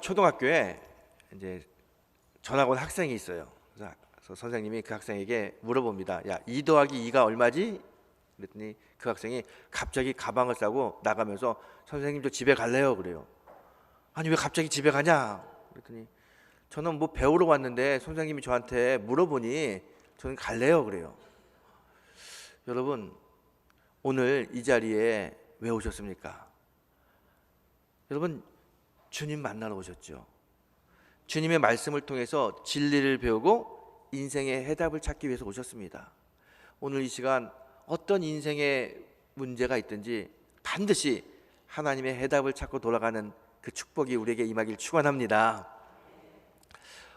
초등학교에 이제 전학 온 학생이 있어요. 그래서 선생님이 그 학생에게 물어봅니다. 야, 2 더하기 2가 얼마지? 그랬더니 그 학생이 갑자기 가방을 싸고 나가면서 선생님 저 집에 갈래요 그래요. 아니 왜 갑자기 집에 가냐? 그랬더니 저는 뭐 배우러 왔는데 선생님이 저한테 물어보니 저는 갈래요 그래요. 여러분 오늘 이 자리에 왜 오셨습니까? 여러분 주님 만나러 오셨죠. 주님의 말씀을 통해서 진리를 배우고 인생의 해답을 찾기 위해서 오셨습니다. 오늘 이 시간 어떤 인생의 문제가 있든지 반드시 하나님의 해답을 찾고 돌아가는 그 축복이 우리에게 임하길 축원합니다.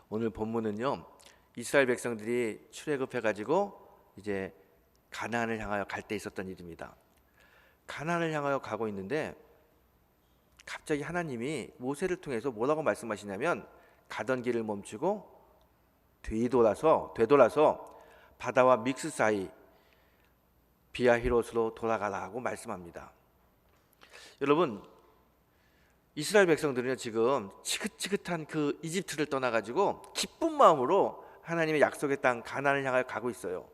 오늘 본문은요, 이스라엘 백성들이 출애굽해가지고 이제 가나안을 향하여 갈 때 있었던 일입니다. 가나안을 향하여 가고 있는데 갑자기 하나님이 모세를 통해서 뭐라고 말씀하시냐면 가던 길을 멈추고 되돌아서 바다와 믹스 사이 비아히롯으로 돌아가라고 말씀합니다. 여러분 이스라엘 백성들은 지금 지긋지긋한 그 이집트를 떠나가지고 기쁜 마음으로 하나님의 약속의 땅 가나안을 향하여 가고 있어요.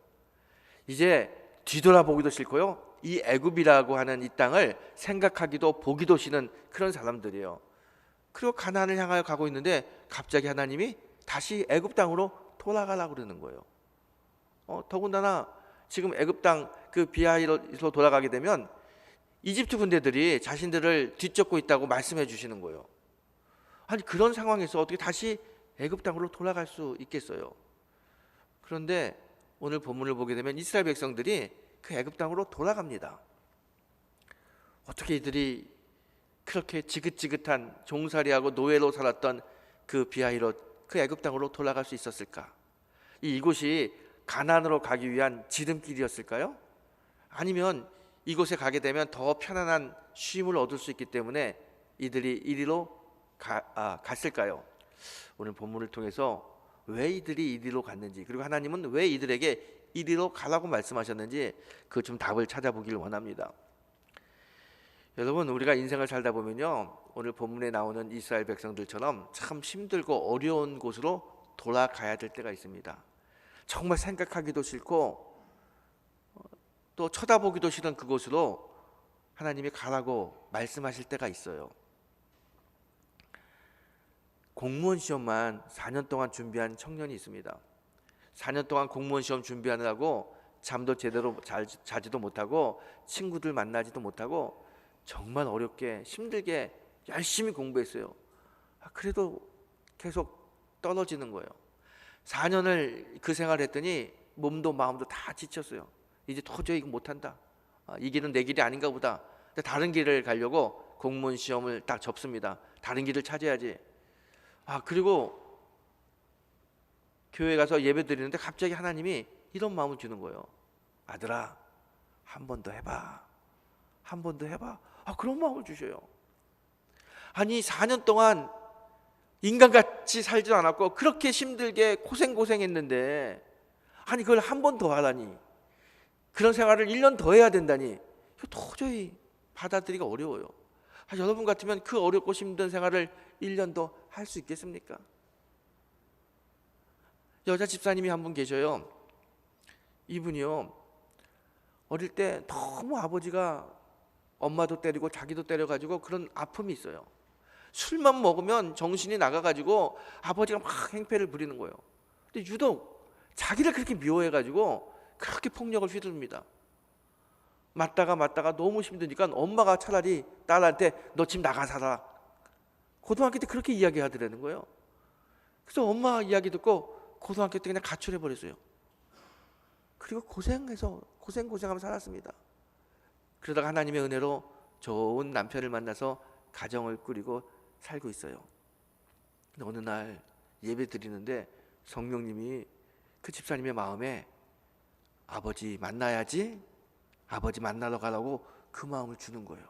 이제 뒤돌아보기도 싫고요, 이 애굽이라고 하는 이 땅을 생각하기도 보기도 싫은 그런 사람들이에요. 그리고 가나안을 향하여 가고 있는데 갑자기 하나님이 다시 애굽 땅으로 돌아가라고 그러는 거예요. 더군다나 지금 애굽 땅 그 비하히롯으로 돌아가게 되면 이집트 군대들이 자신들을 뒤쫓고 있다고 말씀해 주시는 거예요. 아니 그런 상황에서 어떻게 다시 애굽 땅으로 돌아갈 수 있겠어요? 그런데 오늘 본문을 보게 되면 이스라엘 백성들이 그 애굽 땅으로 돌아갑니다. 어떻게 이들이 그렇게 지긋지긋한 종살이하고 노예로 살았던 그 비하히롯 그 애굽 땅으로 돌아갈 수 있었을까? 이곳이 가나안으로 가기 위한 지름길이었을까요? 아니면 이곳에 가게 되면 더 편안한 쉼을 얻을 수 있기 때문에 이들이 이리로 갔을까요? 오늘 본문을 통해서 왜 이들이 이리로 갔는지, 그리고 하나님은 왜 이들에게 이리로 가라고 말씀하셨는지 그 좀 답을 찾아보길 원합니다. 여러분 우리가 인생을 살다 보면요, 오늘 본문에 나오는 이스라엘 백성들처럼 참 힘들고 어려운 곳으로 돌아가야 될 때가 있습니다. 정말 생각하기도 싫고 또 쳐다보기도 싫은 그곳으로 하나님이 가라고 말씀하실 때가 있어요. 공무원 시험만 4년 동안 준비한 청년이 있습니다. 4년 동안 공무원 시험 준비하느라고 잠도 제대로 자지도 못하고 친구들 만나지도 못하고 정말 어렵게 힘들게 열심히 공부했어요. 그래도 계속 떨어지는 거예요. 4년을 그 생활했더니 몸도 마음도 다 지쳤어요. 이제 도저히 이거 못한다. 이 길은 내 길이 아닌가 보다. 다른 길을 가려고 공무원 시험을 딱 접습니다. 다른 길을 찾아야지. 그리고 교회 가서 예배 드리는데 갑자기 하나님이 이런 마음을 주는 거예요. 아들아, 한 번 더 해봐. 한 번 더 해봐. 그런 마음을 주셔요. 아니 4년 동안 인간같이 살지도 않았고 그렇게 힘들게 고생했는데 아니 그걸 한 번 더 하다니, 그런 생활을 1년 더 해야 된다니, 도저히 받아들이기가 어려워요. 여러분 같으면 그 어렵고 힘든 생활을 1년 더 할 수 있겠습니까? 여자 집사님이 한 분 계셔요. 이분이요, 어릴 때 너무 아버지가 엄마도 때리고 자기도 때려가지고 그런 아픔이 있어요. 술만 먹으면 정신이 나가가지고 아버지가 막 행패를 부리는 거예요. 근데 유독 자기를 그렇게 미워해가지고 그렇게 폭력을 휘두릅니다. 맞다가 너무 힘드니까 엄마가 차라리 딸한테 너 집 나가 살아. 고등학교 때 그렇게 이야기하더라는 거예요. 그래서 엄마 이야기 듣고 고등학교 때 그냥 가출해버렸어요. 그리고 고생하면서 살았습니다. 그러다가 하나님의 은혜로 좋은 남편을 만나서 가정을 꾸리고 살고 있어요. 근데 어느 날 예배 드리는데 성령님이 그 집사님의 마음에 아버지 만나야지, 아버지 만나러 가라고 그 마음을 주는 거예요.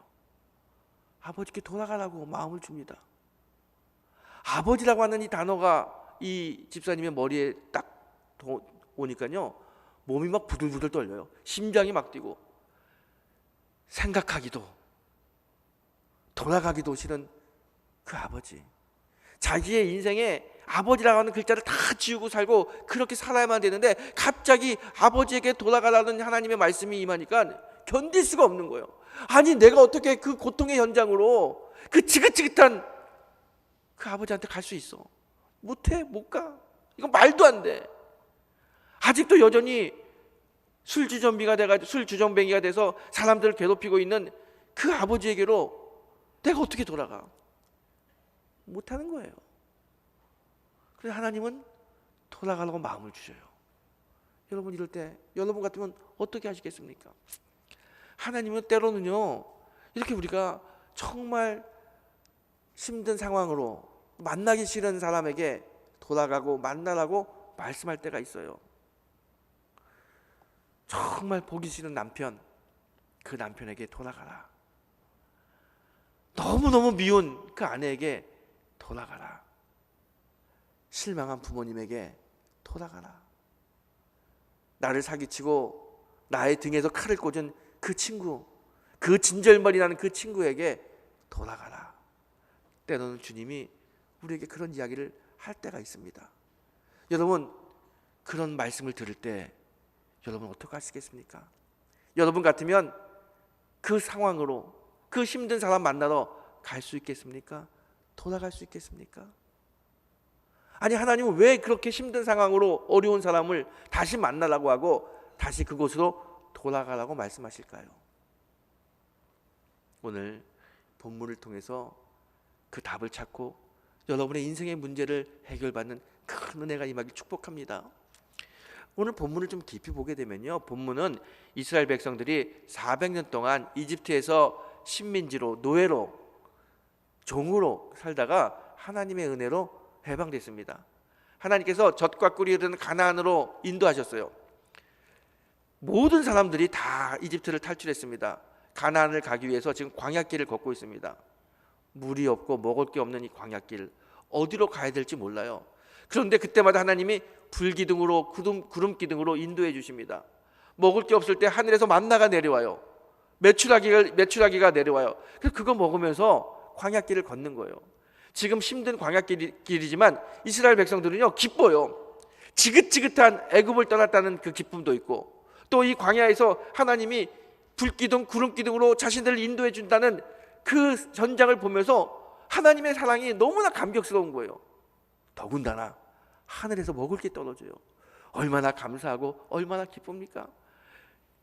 아버지께 돌아가라고 마음을 줍니다. 아버지라고 하는 이 단어가 이 집사님의 머리에 딱 오니까요, 몸이 막 부들부들 떨려요. 심장이 막 뛰고 생각하기도 돌아가기도 싫은 그 아버지. 자기의 인생에 아버지라고 하는 글자를 다 지우고 살고 그렇게 살아야만 되는데 갑자기 아버지에게 돌아가라는 하나님의 말씀이 임하니까 견딜 수가 없는 거예요. 아니 내가 어떻게 그 고통의 현장으로 그 지긋지긋한 그 아버지한테 갈 수 있어? 못해, 못 가. 이건 말도 안 돼. 아직도 여전히 술주정뱅이가 돼서 사람들을 괴롭히고 있는 그 아버지에게로 내가 어떻게 돌아가? 못하는 거예요. 그래서 하나님은 돌아가려고 마음을 주셔요. 여러분 이럴 때 여러분 같으면 어떻게 하시겠습니까? 하나님은 때로는요 이렇게 우리가 정말 힘든 상황으로 만나기 싫은 사람에게 돌아가고 만나라고 말씀할 때가 있어요. 정말 보기 싫은 남편, 그 남편에게 돌아가라. 너무너무 미운 그 아내에게 돌아가라. 실망한 부모님에게 돌아가라. 나를 사기치고 나의 등에서 칼을 꽂은 그 친구, 그 진절머리 나는 그 친구에게 돌아가라. 때로는 주님이 우리에게 그런 이야기를 할 때가 있습니다. 여러분 그런 말씀을 들을 때 여러분 어떻게 하시겠습니까? 여러분 같으면 그 상황으로 그 힘든 사람 만나러 갈 수 있겠습니까? 돌아갈 수 있겠습니까? 아니 하나님은 왜 그렇게 힘든 상황으로 어려운 사람을 다시 만나라고 하고 다시 그곳으로 돌아가라고 말씀하실까요? 오늘 본문을 통해서 그 답을 찾고 여러분의 인생의 문제를 해결받는 큰 은혜가 임하길 축복합니다. 오늘 본문을 좀 깊이 보게 되면요, 본문은 이스라엘 백성들이 400년 동안 이집트에서 식민지로 노예로 종으로 살다가 하나님의 은혜로 해방됐습니다. 하나님께서 젖과 꿀이 흐르는 가나안으로 인도하셨어요. 모든 사람들이 다 이집트를 탈출했습니다. 가나안을 가기 위해서 지금 광야길을 걷고 있습니다. 물이 없고 먹을 게 없는 이 광야길, 어디로 가야 될지 몰라요. 그런데 그때마다 하나님이 불기둥으로 구름기둥으로 인도해 주십니다. 먹을 게 없을 때 하늘에서 만나가 내려와요. 메추라기가 내려와요. 그래서 그거 먹으면서 광야길을 걷는 거예요. 지금 힘든 광야길이지만 이스라엘 백성들은요 기뻐요. 지긋지긋한 애굽을 떠났다는 그 기쁨도 있고 또 이 광야에서 하나님이 불기둥 구름기둥으로 자신들을 인도해 준다는 그 전장을 보면서 하나님의 사랑이 너무나 감격스러운 거예요. 더군다나 하늘에서 먹을 게 떨어져요. 얼마나 감사하고 얼마나 기쁩니까?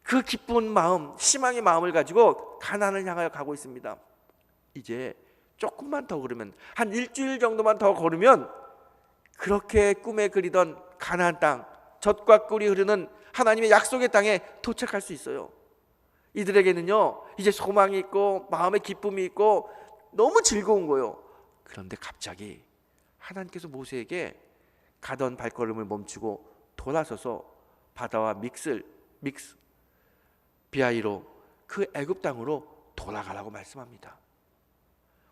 그 기쁜 마음, 희망의 마음을 가지고 가나안을 향하여 가고 있습니다. 이제 조금만 더 걸으면, 한 일주일 정도만 더 걸으면 그렇게 꿈에 그리던 가나안 땅, 젖과 꿀이 흐르는 하나님의 약속의 땅에 도착할 수 있어요. 이들에게는요 이제 소망이 있고 마음의 기쁨이 있고 너무 즐거운 거예요. 그런데 갑자기 하나님께서 모세에게 가던 발걸음을 멈추고 돌아서서 바다와 믹스 비하이로 그 애굽 땅으로 돌아가라고 말씀합니다.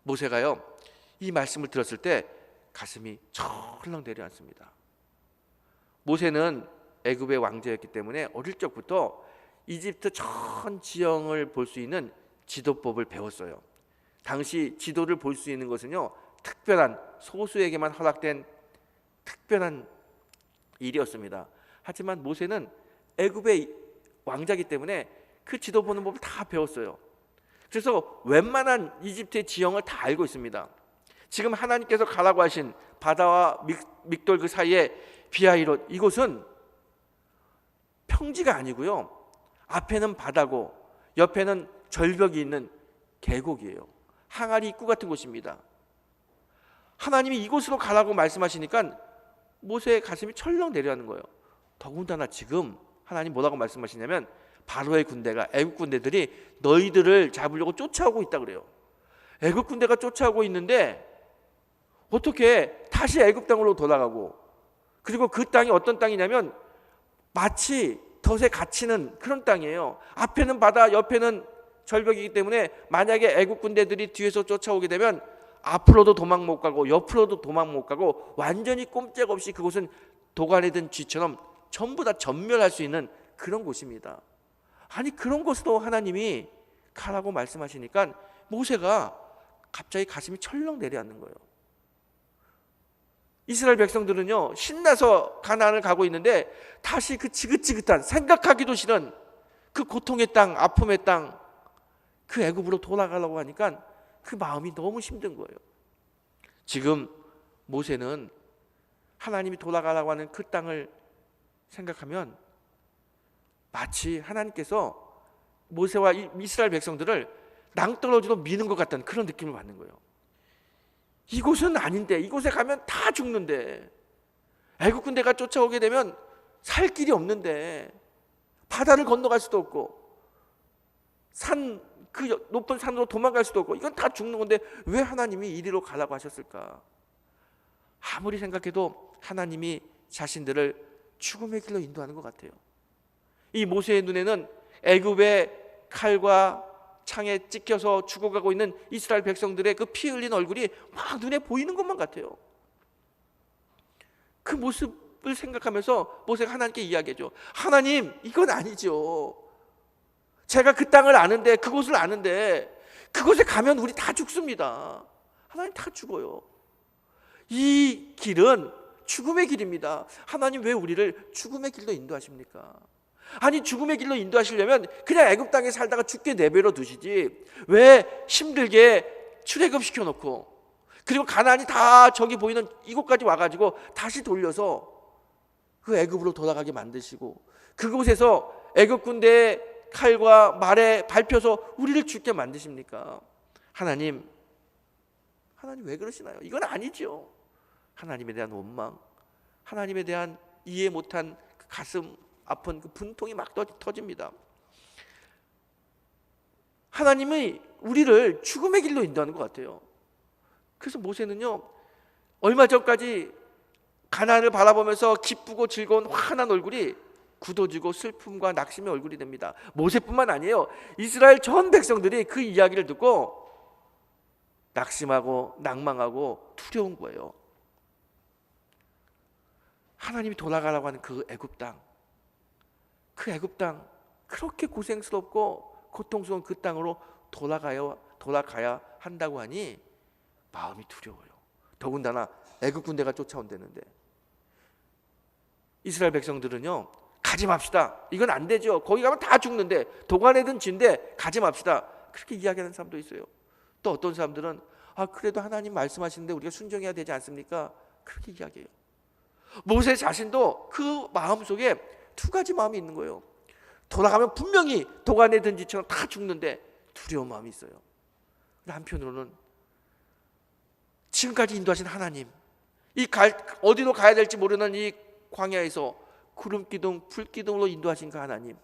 모세가요 이 말씀을 들었을 때 가슴이 철렁 내려앉습니다. 모세는 애굽의 왕자였기 때문에 어릴 적부터 이집트 전 지형을 볼 수 있는 지도법을 배웠어요. 당시 지도를 볼 수 있는 것은요 특별한 소수에게만 허락된 특별한 일이었습니다. 하지만 모세는 애굽의 왕자이기 때문에 그 지도 보는 법을 다 배웠어요. 그래서 웬만한 이집트의 지형을 다 알고 있습니다. 지금 하나님께서 가라고 하신 바다와 믹돌 그 사이에 비하이롯, 이곳은 평지가 아니고요 앞에는 바다고 옆에는 절벽이 있는 계곡이에요. 항아리 입구 같은 곳입니다. 하나님이 이곳으로 가라고 말씀하시니까 모세의 가슴이 철렁 내려가는 거예요. 더군다나 지금 하나님 뭐라고 말씀하시냐면 바로의 군대가, 애굽 군대들이 너희들을 잡으려고 쫓아오고 있다 그래요. 애굽 군대가 쫓아오고 있는데 어떻게 다시 애굽 땅으로 돌아가고, 그리고 그 땅이 어떤 땅이냐면 마치 덫에 갇히는 그런 땅이에요. 앞에는 바다, 옆에는 절벽이기 때문에 만약에 애굽 군대들이 뒤에서 쫓아오게 되면 앞으로도 도망 못 가고 옆으로도 도망 못 가고 완전히 꼼짝없이 그곳은 도간에 든 쥐처럼 전부 다 전멸할 수 있는 그런 곳입니다. 아니 그런 곳으로 하나님이 가라고 말씀하시니까 모세가 갑자기 가슴이 철렁 내려앉는 거예요. 이스라엘 백성들은요 신나서 가나안을 가고 있는데 다시 그 지긋지긋한, 생각하기도 싫은 그 고통의 땅, 아픔의 땅, 그 애굽으로 돌아가려고 하니까 그 마음이 너무 힘든 거예요. 지금 모세는 하나님이 돌아가라고 하는 그 땅을 생각하면 마치 하나님께서 모세와 이스라엘 백성들을 낭떠러지로 미는 것 같다는 그런 느낌을 받는 거예요. 이곳은 아닌데, 이곳에 가면 다 죽는데, 애국 군대가 쫓아오게 되면 살 길이 없는데, 바다를 건너갈 수도 없고, 그 높은 산으로 도망갈 수도 없고, 이건 다 죽는 건데 왜 하나님이 이리로 가라고 하셨을까? 아무리 생각해도 하나님이 자신들을 죽음의 길로 인도하는 것 같아요. 이 모세의 눈에는 애굽의 칼과 창에 찍혀서 죽어가고 있는 이스라엘 백성들의 그 피 흘린 얼굴이 막 눈에 보이는 것만 같아요. 그 모습을 생각하면서 모세가 하나님께 이야기하죠. 하나님, 이건 아니죠. 제가 그 땅을 아는데, 그곳을 아는데, 그곳에 가면 우리 다 죽습니다. 하나님, 다 죽어요. 이 길은 죽음의 길입니다. 하나님, 왜 우리를 죽음의 길로 인도하십니까? 아니, 죽음의 길로 인도하시려면 그냥 애굽 땅에 살다가 죽게 내버려 두시지, 왜 힘들게 출애굽시켜 놓고, 그리고 가나안이 다 저기 보이는 이곳까지 와가지고 다시 돌려서 그 애굽으로 돌아가게 만드시고, 그곳에서 애굽 군대의 칼과 말에 밟혀서 우리를 죽게 만드십니까? 하나님 왜 그러시나요? 이건 아니죠. 하나님에 대한 원망, 하나님에 대한 이해 못한 그 가슴 아픈 그 분통이 막 터집니다. 하나님이 우리를 죽음의 길로 인도하는 것 같아요. 그래서 모세는요, 얼마 전까지 가나안을 바라보면서 기쁘고 즐거운 환한 얼굴이 굳어지고 슬픔과 낙심의 얼굴이 됩니다. 모세뿐만 아니에요. 이스라엘 전 백성들이 그 이야기를 듣고 낙심하고 낭망하고 두려운 거예요. 하나님이 돌아가라고 하는 그 애굽 땅, 그 애굽 땅, 그렇게 고생스럽고 고통스러운 그 땅으로 돌아가야 한다고 하니 마음이 두려워요. 더군다나 애굽 군대가 쫓아온다는데, 이스라엘 백성들은요, 가지 맙시다. 이건 안 되죠. 거기 가면 다 죽는데, 도관에든 진데 가지 맙시다. 그렇게 이야기하는 사람도 있어요. 또 어떤 사람들은 그래도 하나님 말씀하시는데 우리가 순종해야 되지 않습니까? 그렇게 이야기해요. 모세 자신도 그 마음속에 두 가지 마음이 있는 거예요. 돌아가면 분명히 도관에든 지처럼 다 죽는데 두려운 마음이 있어요. 한편으로는 지금까지 인도하신 하나님, 어디로 가야 될지 모르는 이 광야에서 구름기둥, 불기둥으로 인도하신 그 하나님,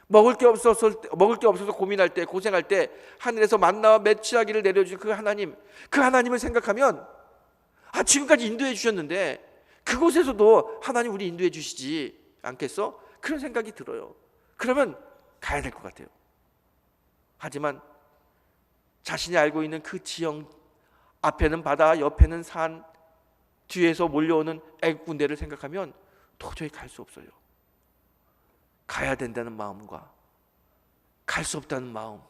먹을 게 없어서 고민할 때, 고생할 때 하늘에서 만나와 메추라기를 내려주신 그 하나님, 그 하나님을 생각하면 지금까지 인도해 주셨는데 그곳에서도 하나님 우리 인도해 주시지 않겠어? 그런 생각이 들어요. 그러면 가야 될 것 같아요. 하지만 자신이 알고 있는 그 지형, 앞에는 바다, 옆에는 산, 뒤에서 몰려오는 애국 군대를 생각하면 도저히 갈 수 없어요. 가야 된다는 마음과 갈 수 없다는 마음,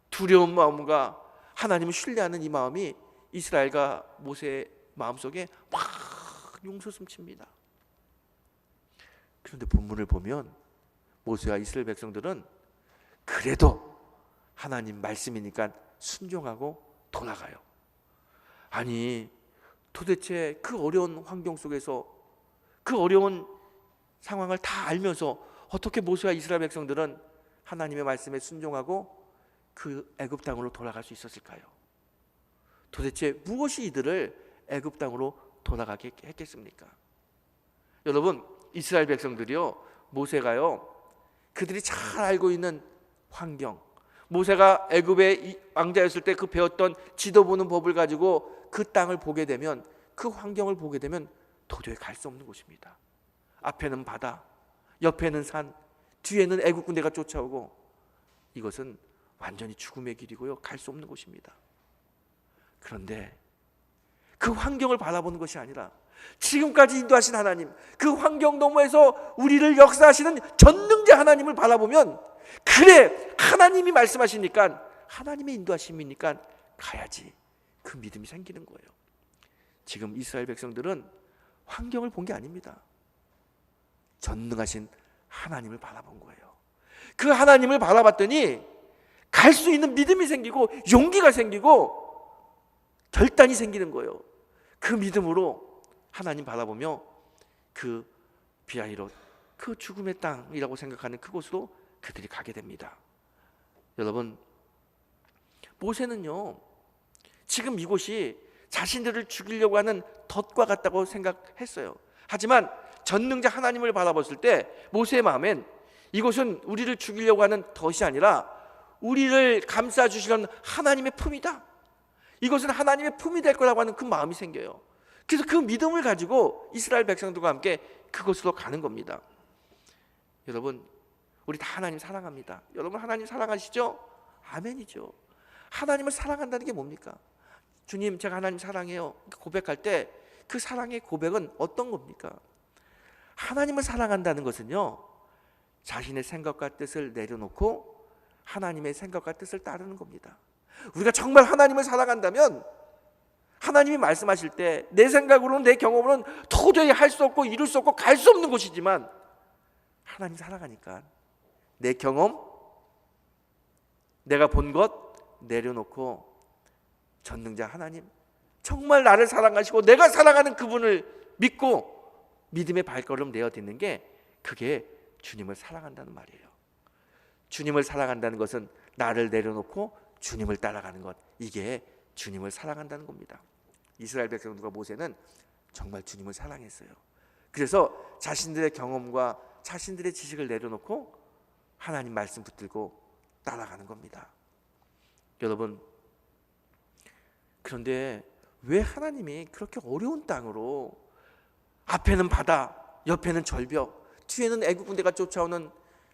두려운 마음과 하나님을 신뢰하는 이 마음이 이스라엘과 모세의 마음속에 막 용솟음칩니다. 그런데 본문을 보면 모세와 이스라엘 백성들은 그래도 하나님 말씀이니까 순종하고 돌아가요. 아니, 도대체 그 어려운 환경 속에서, 그 어려운 상황을 다 알면서 어떻게 모세와 이스라엘 백성들은 하나님의 말씀에 순종하고 그 애굽 땅으로 돌아갈 수 있었을까요? 도대체 무엇이 이들을 애굽 땅으로 돌아가게 했겠습니까? 여러분, 이스라엘 백성들이요, 모세가요, 그들이 잘 알고 있는 환경, 모세가 애굽의 왕자였을 때 그 배웠던 지도 보는 법을 가지고 그 땅을 보게 되면, 그 환경을 보게 되면 도저히 갈 수 없는 곳입니다. 앞에는 바다, 옆에는 산, 뒤에는 애국 군대가 쫓아오고, 이것은 완전히 죽음의 길이고요, 갈 수 없는 곳입니다. 그런데 그 환경을 바라보는 것이 아니라 지금까지 인도하신 하나님, 그 환경 너머에서 우리를 역사하시는 전능자 하나님을 바라보면, 그래, 하나님이 말씀하시니까, 하나님의 인도하심이니까 가야지, 그 믿음이 생기는 거예요. 지금 이스라엘 백성들은 환경을 본 게 아닙니다. 전능하신 하나님을 바라본 거예요. 그 하나님을 바라봤더니 갈 수 있는 믿음이 생기고 용기가 생기고 결단이 생기는 거예요. 그 믿음으로 하나님 바라보며 그 비아히롯, 그 죽음의 땅이라고 생각하는 그곳으로 그들이 가게 됩니다. 여러분, 모세는요, 지금 이곳이 자신들을 죽이려고 하는 덫과 같다고 생각했어요. 하지만 전능자 하나님을 바라봤을 때 모세의 마음엔 이곳은 우리를 죽이려고 하는 덫이 아니라 우리를 감싸주시는 하나님의 품이다. 이것은 하나님의 품이 될 거라고 하는 그 마음이 생겨요. 그래서 그 믿음을 가지고 이스라엘 백성들과 함께 그곳으로 가는 겁니다. 여러분, 우리 다 하나님 사랑합니다. 여러분 하나님 사랑하시죠? 아멘이죠. 하나님을 사랑한다는 게 뭡니까? 주님, 제가 하나님 사랑해요 고백할 때 그 사랑의 고백은 어떤 겁니까? 하나님을 사랑한다는 것은요, 자신의 생각과 뜻을 내려놓고 하나님의 생각과 뜻을 따르는 겁니다. 우리가 정말 하나님을 사랑한다면 하나님이 말씀하실 때 내 생각으로는, 내 경험으로는 도저히 할 수 없고 이룰 수 없고 갈 수 없는 곳이지만 하나님 사랑하니까 내 경험, 내가 본 것 내려놓고 전능자 하나님, 정말 나를 사랑하시고 내가 사랑하는 그분을 믿고 믿음의 발걸음 내어딛는 게, 그게 주님을 사랑한다는 말이에요. 주님을 사랑한다는 것은 나를 내려놓고 주님을 따라가는 것, 이게 주님을 사랑한다는 겁니다. 이스라엘 백성들과 모세는 정말 주님을 사랑했어요. 그래서 자신들의 경험과 자신들의 지식을 내려놓고 하나님 말씀 붙들고 따라가는 겁니다. 여러분, 그런데 왜 하나님이 그렇게 어려운 땅으로, 앞에는 바다, 옆에는 절벽, 뒤에는 애굽 군대가 쫓아오는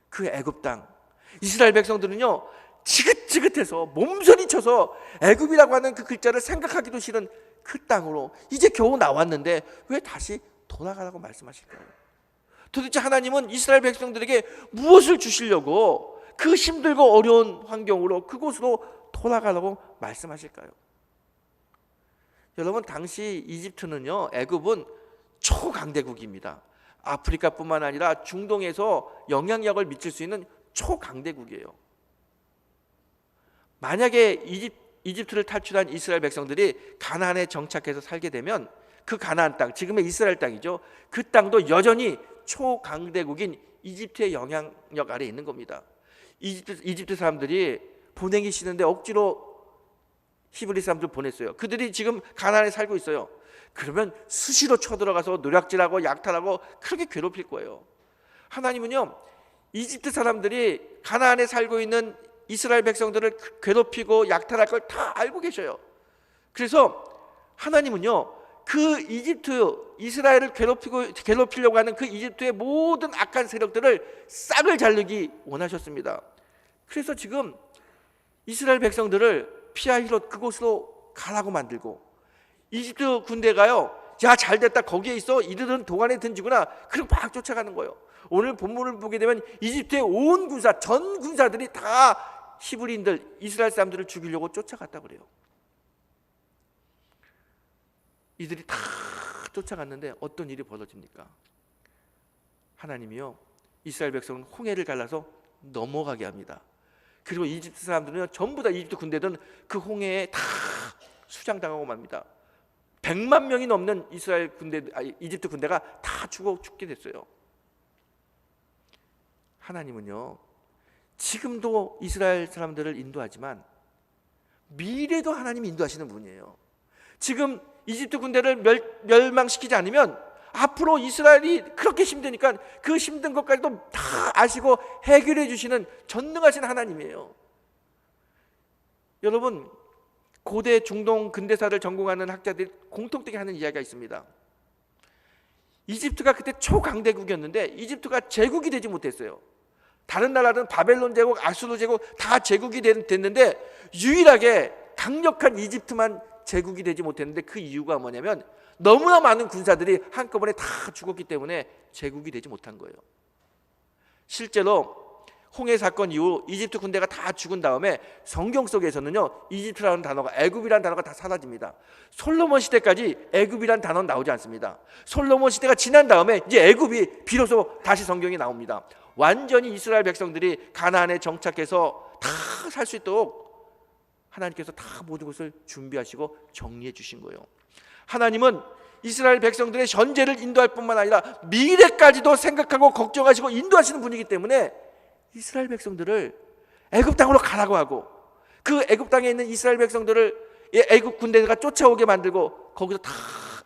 그 애굽 땅, 이스라엘 백성들은요 지긋지긋해서 몸서리쳐서 애굽이라고 하는 그 글자를 생각하기도 싫은 그 땅으로 이제 겨우 나왔는데 왜 다시 돌아가라고 말씀하실까요? 도대체 하나님은 이스라엘 백성들에게 무엇을 주시려고 그 힘들고 어려운 환경으로 그곳으로 돌아가라고 말씀하실까요? 여러분, 당시 이집트는요, 애굽은 초강대국입니다. 아프리카뿐만 아니라 중동에서 영향력을 미칠 수 있는 초강대국이에요. 만약에 이집트를 탈출한 이스라엘 백성들이 가나안에 정착해서 살게 되면 그 가나안 땅, 지금의 이스라엘 땅이죠, 그 땅도 여전히 초강대국인 이집트의 영향력 아래에 있는 겁니다. 이집트 사람들이 보내기 싫은데 억지로 히브리 사람들 보냈어요. 그들이 지금 가나안에 살고 있어요. 그러면 수시로 쳐들어가서 노략질하고 약탈하고 그렇게 괴롭힐 거예요. 하나님은요, 이집트 사람들이 가나안에 살고 있는 이스라엘 백성들을 괴롭히고 약탈할 걸 다 알고 계셔요. 그래서 하나님은요, 그 이스라엘을 괴롭히려고 하는 그 이집트의 모든 악한 세력들을 싹을 자르기 원하셨습니다. 그래서 지금 이스라엘 백성들을 피하히롯 그곳으로 가라고 만들고, 이집트 군대가요, 야 잘됐다 거기에 있어, 이들은 도관에 던지구나, 그리고 막 쫓아가는 거예요. 오늘 본문을 보게 되면 이집트의 온 군사, 전 군사들이 다 히브리인들, 이스라엘 사람들을 죽이려고 쫓아갔다고 그래요. 이들이 다 쫓아갔는데 어떤 일이 벌어집니까? 하나님이요, 이스라엘 백성은 홍해를 갈라서 넘어가게 합니다. 그리고 이집트 사람들은 전부 다, 이집트 군대들은 그 홍해에 다 수장당하고 맙니다. 100만 명이 넘는 이집트 군대가 다 죽게 됐어요. 하나님은요, 지금도 이스라엘 사람들을 인도하지만 미래도 하나님이 인도하시는 분이에요. 지금 이집트 군대를 멸망시키지 않으면 앞으로 이스라엘이 그렇게 힘드니까 그 힘든 것까지도 다 아시고 해결해 주시는 전능하신 하나님이에요. 여러분, 고대 중동 근대사를 전공하는 학자들이 공통되게 하는 이야기가 있습니다. 이집트가 그때 초강대국이었는데 이집트가 제국이 되지 못했어요. 다른 나라는 바벨론 제국, 아수르 제국 다 제국이 됐는데 유일하게 강력한 이집트만 제국이 되지 못했는데, 그 이유가 뭐냐면 너무나 많은 군사들이 한꺼번에 다 죽었기 때문에 제국이 되지 못한 거예요. 실제로 홍해 사건 이후 이집트 군대가 다 죽은 다음에 성경 속에서는요, 이집트라는 단어가, 애굽이라는 단어가 다 사라집니다. 솔로몬 시대까지 애굽이라는 단어는 나오지 않습니다. 솔로몬 시대가 지난 다음에 이제 애굽이 비로소 다시 성경에 나옵니다. 완전히 이스라엘 백성들이 가나안에 정착해서 다 살 수 있도록 하나님께서 다 모든 것을 준비하시고 정리해 주신 거예요. 하나님은 이스라엘 백성들의 현재를 인도할 뿐만 아니라 미래까지도 생각하고 걱정하시고 인도하시는 분이기 때문에 이스라엘 백성들을 애굽 땅으로 가라고 하고, 그 애굽 땅에 있는 이스라엘 백성들을 애굽 군대가 쫓아오게 만들고 거기서 다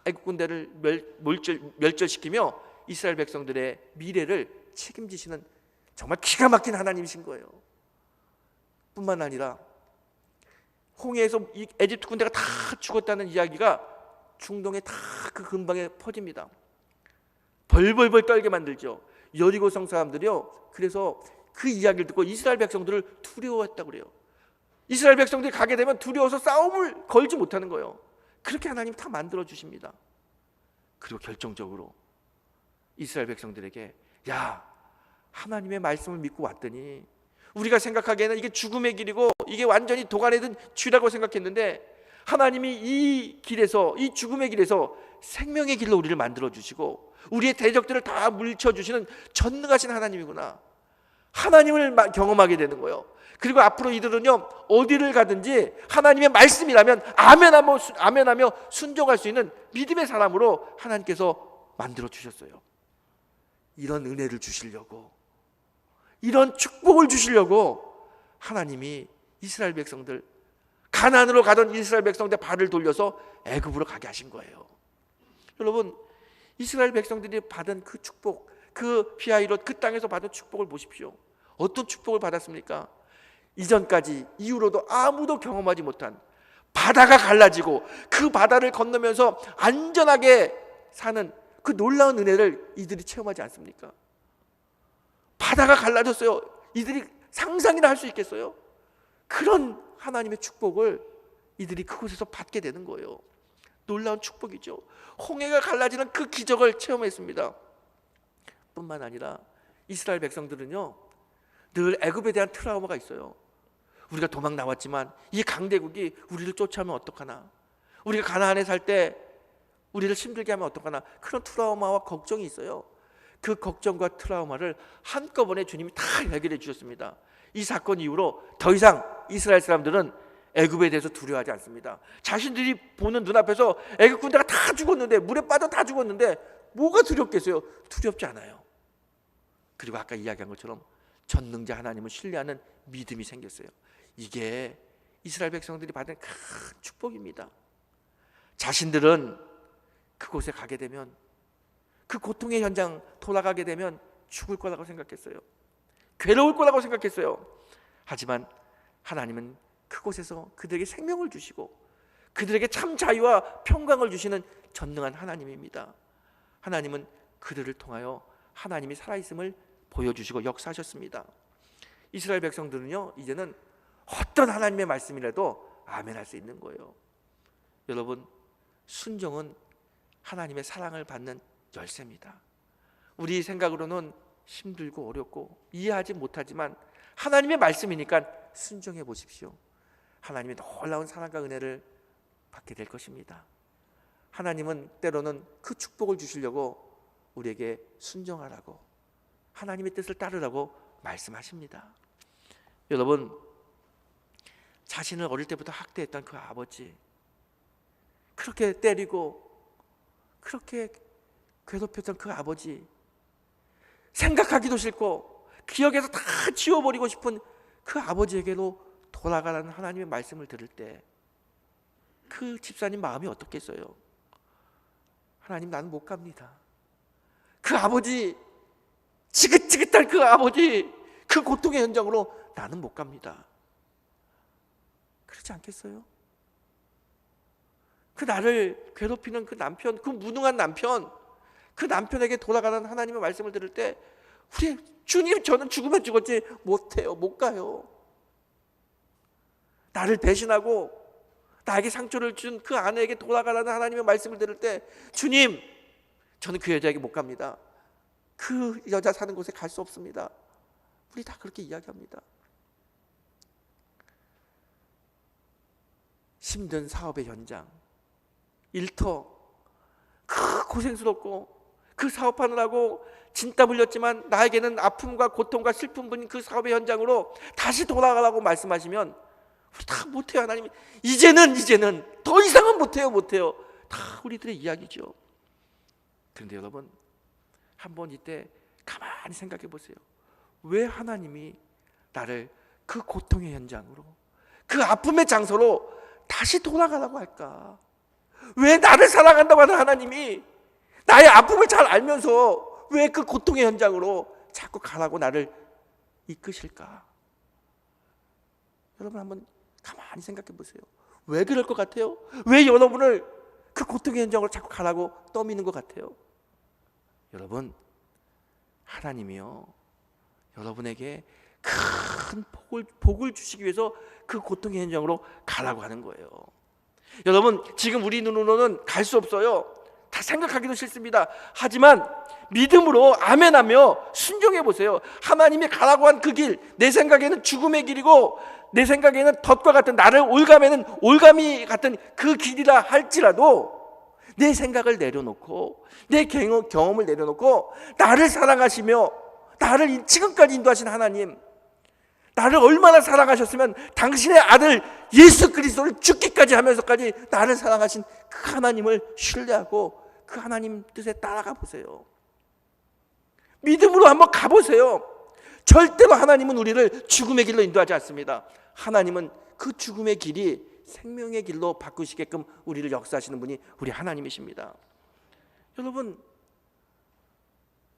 애굽 군대를 멸절시키며 이스라엘 백성들의 미래를 책임지시는 정말 기가 막힌 하나님이신 거예요. 뿐만 아니라 홍해에서 에집트 군대가 다 죽었다는 이야기가 중동에 다 그 근방에 퍼집니다. 벌벌벌 떨게 만들죠. 여리고성 사람들이요, 그래서 그 이야기를 듣고 이스라엘 백성들을 두려워했다고 그래요. 이스라엘 백성들이 가게 되면 두려워서 싸움을 걸지 못하는 거예요. 그렇게 하나님 다 만들어 주십니다. 그리고 결정적으로 이스라엘 백성들에게, 야, 하나님의 말씀을 믿고 왔더니 우리가 생각하기에는 이게 죽음의 길이고 이게 완전히 도가니에 든 쥐라고 생각했는데, 하나님이 이 길에서, 이 죽음의 길에서 생명의 길로 우리를 만들어 주시고 우리의 대적들을 다 물리쳐 주시는 전능하신 하나님이구나, 하나님을 경험하게 되는 거예요. 그리고 앞으로 이들은요, 어디를 가든지 하나님의 말씀이라면 아멘하며 순종할 수 있는 믿음의 사람으로 하나님께서 만들어 주셨어요. 이런 은혜를 주시려고, 이런 축복을 주시려고 하나님이 이스라엘 백성들, 가나안으로 가던 이스라엘 백성들 발을 돌려서 애굽으로 가게 하신 거예요. 여러분, 이스라엘 백성들이 받은 그 축복, 그 피하이롯, 그 땅에서 받은 축복을 보십시오. 어떤 축복을 받았습니까? 이전까지 이후로도 아무도 경험하지 못한 바다가 갈라지고 그 바다를 건너면서 안전하게 사는 그 놀라운 은혜를 이들이 체험하지 않습니까? 바다가 갈라졌어요. 이들이 상상이나 할 수 있겠어요? 그런 하나님의 축복을 이들이 그곳에서 받게 되는 거예요. 놀라운 축복이죠. 홍해가 갈라지는 그 기적을 체험했습니다. 뿐만 아니라 이스라엘 백성들은요, 늘 애굽에 대한 트라우마가 있어요. 우리가 도망 나왔지만 이 강대국이 우리를 쫓아오면 어떡하나, 우리가 가나안에 살 때 우리를 힘들게 하면 어떡하나, 그런 트라우마와 걱정이 있어요. 그 걱정과 트라우마를 한꺼번에 주님이 다 해결해 주셨습니다. 이 사건 이후로 더 이상 이스라엘 사람들은 애굽에 대해서 두려워하지 않습니다. 자신들이 보는 눈앞에서 애굽 군대가 다 죽었는데, 물에 빠져 다 죽었는데 뭐가 두렵겠어요? 두렵지 않아요. 그리고 아까 이야기한 것처럼 전능자 하나님을 신뢰하는 믿음이 생겼어요. 이게 이스라엘 백성들이 받은 큰 축복입니다. 자신들은 그곳에 가게 되면, 그 고통의 현장 돌아가게 되면 죽을 거라고 생각했어요. 괴로울 거라고 생각했어요. 하지만 하나님은 그곳에서 그들에게 생명을 주시고 그들에게 참 자유와 평강을 주시는 전능한 하나님입니다. 하나님은 그들을 통하여 하나님이 살아있음을 보여주시고 역사하셨습니다. 이스라엘 백성들은요, 이제는 어떤 하나님의 말씀이라도 아멘할 수 있는 거예요. 여러분, 순종은 하나님의 사랑을 받는 열쇠입니다. 우리 생각으로는 힘들고 어렵고 이해하지 못하지만 하나님의 말씀이니까 순종해 보십시오. 하나님의 놀라운 사랑과 은혜를 받게 될 것입니다. 하나님은 때로는 그 축복을 주시려고 우리에게 순종하라고, 하나님의 뜻을 따르라고 말씀하십니다. 여러분, 자신을 어릴 때부터 학대했던 그 아버지, 그렇게 때리고 그렇게 괴롭혔던 그 아버지, 생각하기도 싫고 기억에서 다 지워버리고 싶은 그 아버지에게로 돌아가라는 하나님의 말씀을 들을 때 그 집사님 마음이 어떻겠어요? 하나님, 나는 못 갑니다. 그 아버지, 지긋지긋한 그 아버지, 그 고통의 현장으로 나는 못 갑니다. 그렇지 않겠어요? 그 나를 괴롭히는 그 남편, 그 무능한 남편, 그 남편에게 돌아가는 하나님의 말씀을 들을 때, 우리 주님, 저는 죽으면 죽었지 못해요, 못 가요. 나를 배신하고 나에게 상처를 준 그 아내에게 돌아가라는 하나님의 말씀을 들을 때, 주님, 저는 그 여자에게 못 갑니다. 그 여자 사는 곳에 갈 수 없습니다. 우리 다 그렇게 이야기합니다. 힘든 사업의 현장, 일터, 그 고생스럽고 그 사업하느라고 진땀 흘렸지만 나에게는 아픔과 고통과 슬픔뿐인 그 사업의 현장으로 다시 돌아가라고 말씀하시면 우리 다 못해요. 하나님이 이제는 더 이상은 못해요. 다 우리들의 이야기죠. 그런데 여러분, 한번 이때 가만히 생각해 보세요. 왜 하나님이 나를 그 고통의 현장으로, 그 아픔의 장소로 다시 돌아가라고 할까? 왜 나를 사랑한다고 하는 하나님이 나의 아픔을 잘 알면서 왜 그 고통의 현장으로 자꾸 가라고 나를 이끄실까? 여러분 한번 가만히 생각해 보세요. 왜 그럴 것 같아요? 왜 여러분을 그 고통의 현장으로 자꾸 가라고 떠미는 것 같아요? 여러분, 하나님이요, 여러분에게 큰 복을 주시기 위해서 그 고통의 현장으로 가라고 하는 거예요. 여러분, 지금 우리 눈으로는 갈 수 없어요. 다 생각하기도 싫습니다. 하지만 믿음으로 아멘하며 순종해 보세요. 하나님이 가라고 한 그 길, 내 생각에는 죽음의 길이고 내 생각에는 덫과 같은, 나를 올가매는 올가미 같은 그 길이라 할지라도 내 생각을 내려놓고 내 경험을 내려놓고 나를 사랑하시며 나를 지금까지 인도하신 하나님, 나를 얼마나 사랑하셨으면 당신의 아들 예수 그리스도를 죽기까지 하면서까지 나를 사랑하신 그 하나님을 신뢰하고 그 하나님 뜻에 따라가 보세요. 믿음으로 한번 가보세요. 절대로 하나님은 우리를 죽음의 길로 인도하지 않습니다. 하나님은 그 죽음의 길이 생명의 길로 바꾸시게끔 우리를 역사하시는 분이 우리 하나님이십니다. 여러분,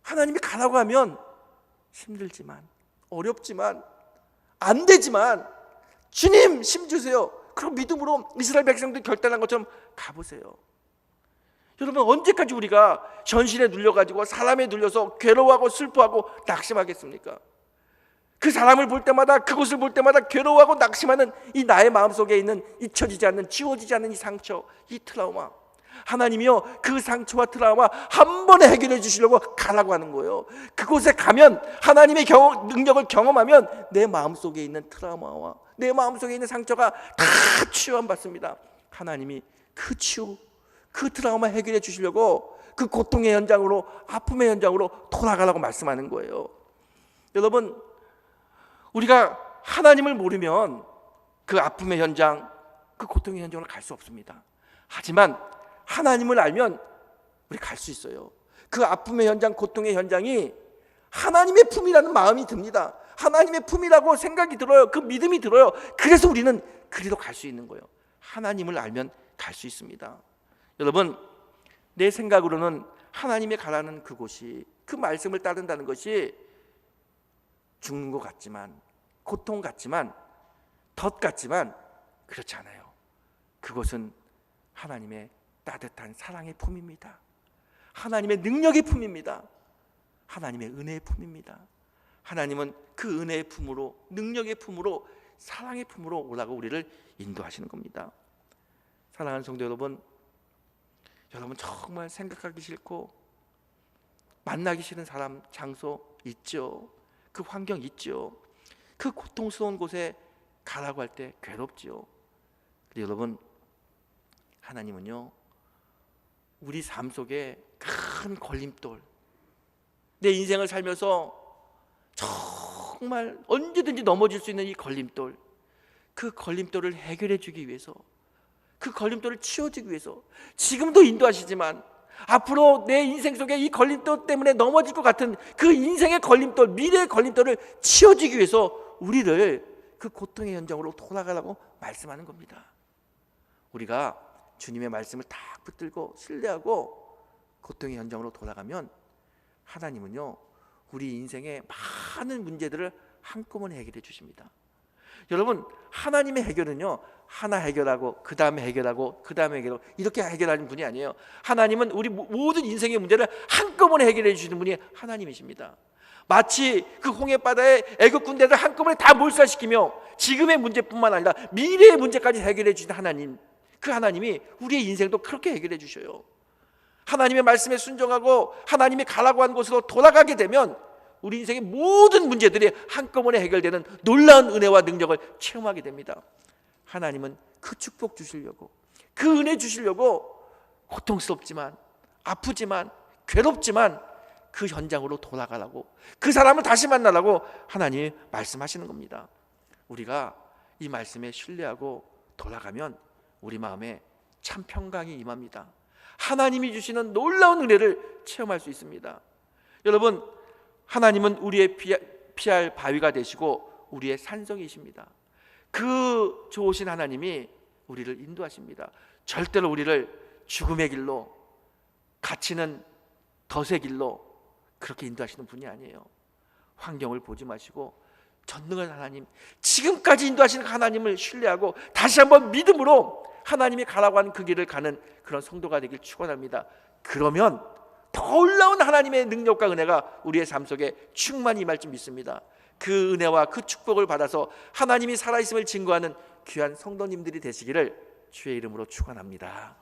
하나님이 가라고 하면 힘들지만, 어렵지만, 안 되지만 주님 힘 주세요. 그럼 믿음으로 이스라엘 백성들이 결단한 것처럼 가보세요. 여러분, 언제까지 우리가 현실에 눌려가지고 사람에 눌려서 괴로워하고 슬퍼하고 낙심하겠습니까? 그 사람을 볼 때마다, 그곳을 볼 때마다 괴로워하고 낙심하는 이 나의 마음속에 있는 잊혀지지 않는, 지워지지 않는 이 상처, 이 트라우마, 하나님이요, 그 상처와 트라우마 한 번에 해결해 주시려고 가라고 하는 거예요. 그곳에 가면, 하나님의 능력을 경험하면 내 마음속에 있는 트라우마와 내 마음속에 있는 상처가 다 치유받습니다. 하나님이 그 치유, 그 트라우마 해결해 주시려고 그 고통의 현장으로, 아픔의 현장으로 돌아가라고 말씀하는 거예요. 여러분, 우리가 하나님을 모르면 그 아픔의 현장, 그 고통의 현장으로 갈 수 없습니다. 하지만 하나님을 알면 우리 갈 수 있어요. 그 아픔의 현장, 고통의 현장이 하나님의 품이라는 마음이 듭니다. 하나님의 품이라고 생각이 들어요. 그 믿음이 들어요. 그래서 우리는 그리로 갈 수 있는 거예요. 하나님을 알면 갈 수 있습니다. 여러분, 내 생각으로는 하나님의 가라는 그곳이, 그 말씀을 따른다는 것이 죽는 것 같지만, 고통 같지만, 덫 같지만 그렇지 않아요. 그것은 하나님의 따뜻한 사랑의 품입니다. 하나님의 능력의 품입니다. 하나님의 은혜의 품입니다. 하나님은 그 은혜의 품으로, 능력의 품으로, 사랑의 품으로 오라고 우리를 인도하시는 겁니다. 사랑하는 성도 여러분, 여러분 정말 생각하기 싫고 만나기 싫은 사람, 장소 있죠. 그 환경 있죠. 그 고통스러운 곳에 가라고 할 때 괴롭죠. 그런데 여러분, 하나님은요, 우리 삶 속에 큰 걸림돌, 내 인생을 살면서 정말 언제든지 넘어질 수 있는 이 걸림돌, 그 걸림돌을 해결해 주기 위해서, 그 걸림돌을 치워주기 위해서 지금도 인도하시지만 앞으로 내 인생 속에 이 걸림돌 때문에 넘어질 것 같은 그 인생의 걸림돌, 미래의 걸림돌을 치워주기 위해서 우리를 그 고통의 현장으로 돌아가라고 말씀하는 겁니다. 우리가 주님의 말씀을 딱 붙들고 신뢰하고 고통의 현장으로 돌아가면 하나님은요, 우리 인생의 많은 문제들을 한꺼번에 해결해 주십니다. 여러분, 하나님의 해결은요, 하나 해결하고 그 다음에 해결하고 그 다음에 해결하고 이렇게 해결하는 분이 아니에요. 하나님은 우리 모든 인생의 문제를 한꺼번에 해결해 주시는 분이 하나님이십니다. 마치 그 홍해바다에 애국 군대를 한꺼번에 다 몰살시키며 지금의 문제뿐만 아니라 미래의 문제까지 해결해 주시는 하나님, 그 하나님이 우리의 인생도 그렇게 해결해 주셔요. 하나님의 말씀에 순종하고 하나님이 가라고 한 곳으로 돌아가게 되면 우리 인생의 모든 문제들이 한꺼번에 해결되는 놀라운 은혜와 능력을 체험하게 됩니다. 하나님은 그 축복 주시려고, 그 은혜 주시려고 고통스럽지만, 아프지만, 괴롭지만 그 현장으로 돌아가라고, 그 사람을 다시 만나라고 하나님이 말씀하시는 겁니다. 우리가 이 말씀에 신뢰하고 돌아가면 우리 마음에 참 평강이 임합니다. 하나님이 주시는 놀라운 은혜를 체험할 수 있습니다. 여러분, 하나님은 우리의 피할 바위가 되시고 우리의 산성이십니다. 그 좋으신 하나님이 우리를 인도하십니다. 절대로 우리를 죽음의 길로, 갇히는 덫의 길로 그렇게 인도하시는 분이 아니에요. 환경을 보지 마시고 전능한 하나님, 지금까지 인도하시는 하나님을 신뢰하고 다시 한번 믿음으로 하나님이 가라고 하는 그 길을 가는 그런 성도가 되길 축원합니다. 그러면 더 올라온 하나님의 능력과 은혜가 우리의 삶 속에 충만히 임할 줄 믿습니다. 그 은혜와 그 축복을 받아서 하나님이 살아있음을 증거하는 귀한 성도님들이 되시기를 주의 이름으로 축원합니다.